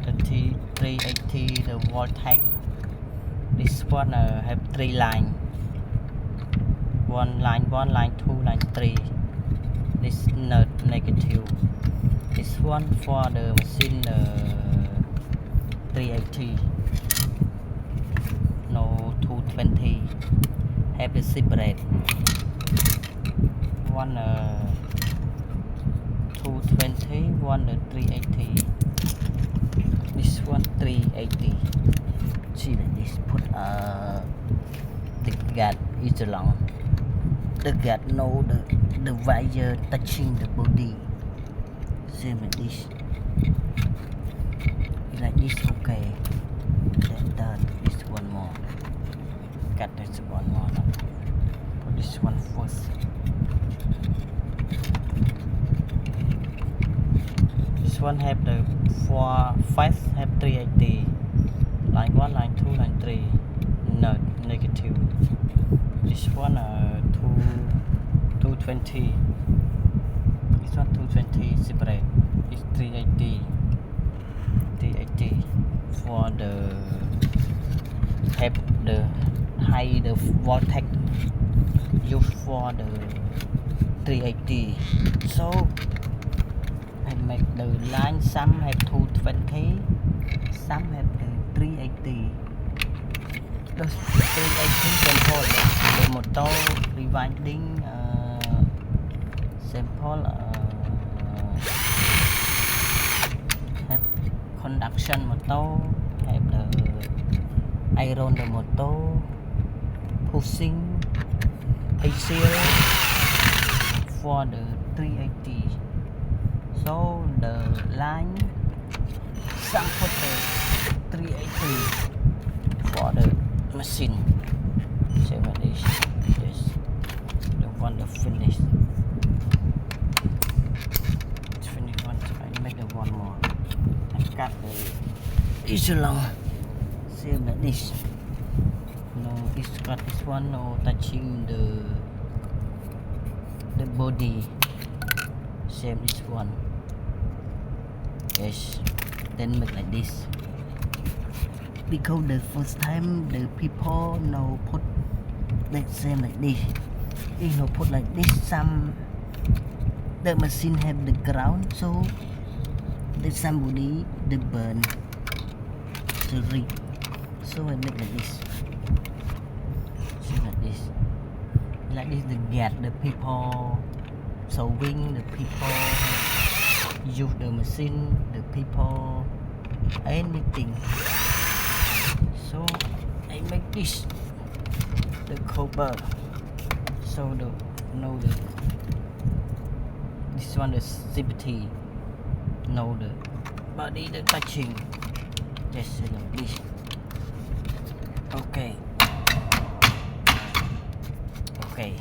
the T380 the voltage. This one have 3 line. Line 1, line 2, line 3. This negative. This one for the machine 380. No 220. Have the separate. One 220, one 380. This one 380. See like this. Put the gap is long. The gap no the wire touching the body. Same like this. Like this, okay. Then done. This one more. Cut this one more. Put this one first. This one have the 5 have 380. Line 1, line 2, line 3. No, negative. This one 220. This one 220 separate. It's 380. 380 for the have the high the voltage used for the 380. So I make the line, some have 220, some have the 380. Those 380 sample the motor rewinding sample have conduction motor, have the iron the motor, pushing ACL for the 380. So the line some put the 380 for the machine. Same like this. Yes. The one the finish. Finish one. I make the one more. I cut the it's long. Same like this. No, it's cut this one. No touching the body. Same this one. Yes. Then make like this. Because the first time the people no put that same like this. They no put like this. Some the machine have the ground, so the somebody the burn. Sorry. So I make like this. So like this. Like this the get the people sewing, the people use the machine, the people anything. So I make this the cover. So the this one the safety. No the body the touching. Just like this. Okay. Okay.